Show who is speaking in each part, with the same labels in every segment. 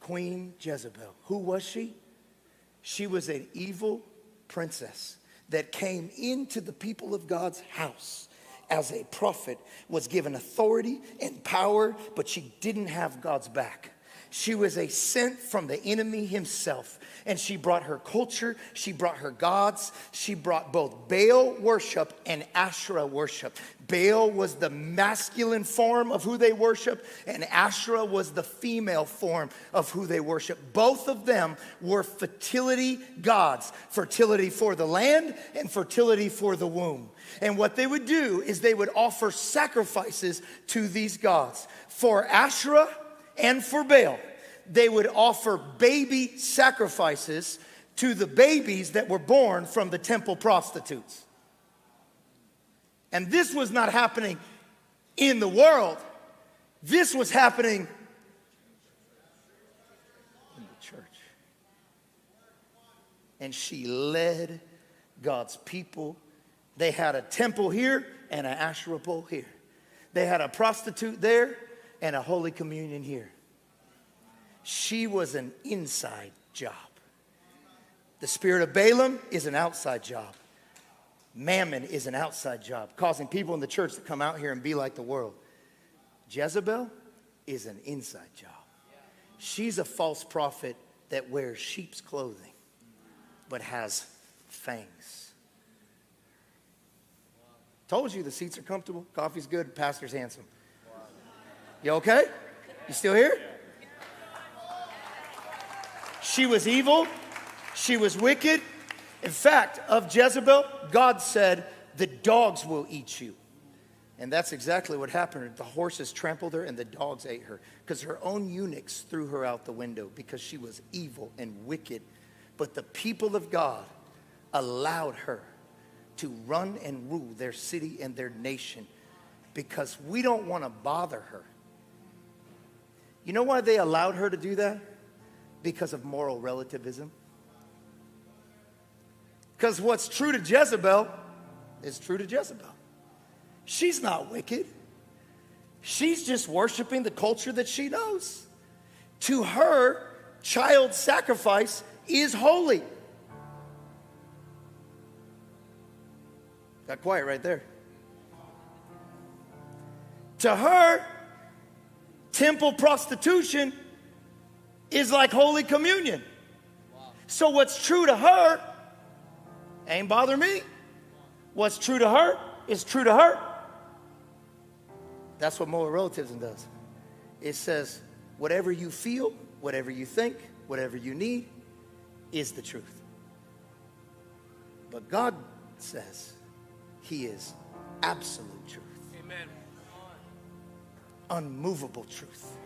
Speaker 1: Queen Jezebel. Who was she? She was an evil princess that came into the people of God's house as a prophet, was given authority and power, but she didn't have God's back. She was a sent from the enemy himself. And she brought her culture, she brought her gods, she brought both Baal worship and Asherah worship. Baal was the masculine form of who they worship, and Asherah was the female form of who they worship. Both of them were fertility gods, fertility for the land and fertility for the womb. And what they would do is they would offer sacrifices to these gods. For Asherah and for Baal, they would offer baby sacrifices to the babies that were born from the temple prostitutes. And this was not happening in the world. This was happening in the church. And she led God's people. They had a temple here and an Asherah pole here. They had a prostitute there and a Holy Communion here. She was an inside job. The spirit of Balaam is an outside job. Mammon is an outside job, causing people in the church to come out here and be like the world. Jezebel is an inside job. She's a false prophet that wears sheep's clothing, but has fangs. Told you the seats are comfortable, coffee's good, pastor's handsome. You okay? You still here? She was evil. She was wicked. In fact, of Jezebel, God said, the dogs will eat you. And that's exactly what happened. The horses trampled her and the dogs ate her. Because her own eunuchs threw her out the window because she was evil and wicked. But the people of God allowed her to run and rule their city and their nation because we don't want to bother her. You know why they allowed her to do that? Because of moral relativism. Because what's true to Jezebel is true to Jezebel. She's not wicked. She's just worshiping the culture that she knows. To her, child sacrifice is holy. Got quiet right there. To her, temple prostitution is like Holy Communion. So what's true to her ain't bother me. What's true to her is true to her. That's what moral relativism does. It says whatever you feel, whatever you think, whatever you need is the truth. But God says he is absolute truth.
Speaker 2: Amen.
Speaker 1: Unmovable truth.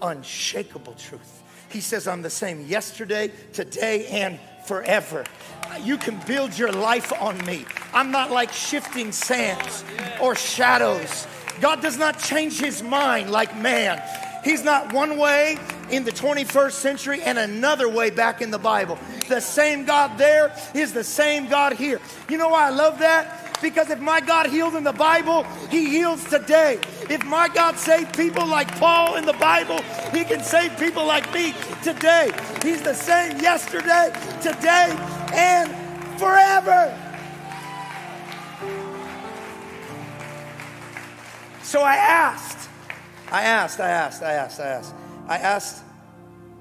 Speaker 1: Unshakable truth. He says, I'm the same yesterday, today, and forever. You can build your life on me. I'm not like shifting sands or shadows. God does not change his mind like man. He's not one way in the 21st century and another way back in the Bible. The same God there is the same God here. You know why I love that? Because if my God healed in the Bible, he heals today. If my God saved people like Paul in the Bible, he can save people like me today. He's the same yesterday, today, and forever. So I asked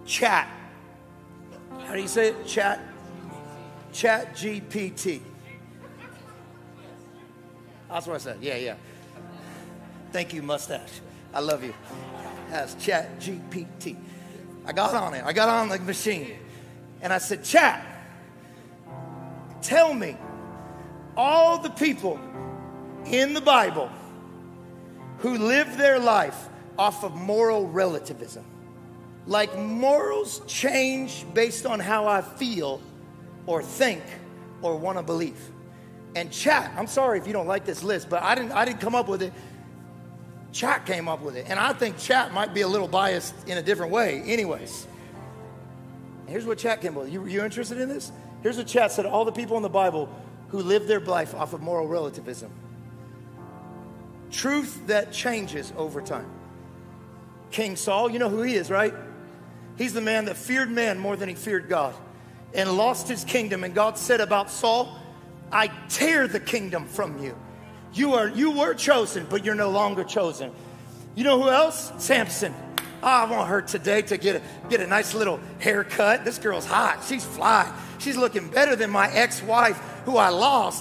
Speaker 1: Chat. How do you say it? Chat GPT. That's what I said. Yeah. Thank you, mustache. I love you. That's Chat GPT. I got on it. I got on the machine. And I said, Chat, tell me all the people in the Bible who live their life off of moral relativism. Like morals change based on how I feel or think or want to believe. And Chat, I'm sorry if you don't like this list, but I didn't come up with it. Chat came up with it. And I think Chat might be a little biased in a different way anyways. Here's what Chat came up with. You interested in this? Here's what Chat said. All the people in the Bible who live their life off of moral relativism. Truth that changes over time. King Saul, you know who he is, right? He's the man that feared man more than he feared God and lost his kingdom. And God said about Saul, I tear the kingdom from you. You were chosen, but you're no longer chosen. You know who else? Samson. Oh, I want her today to get a nice little haircut. This girl's hot. She's fly. She's looking better than my ex-wife who I lost.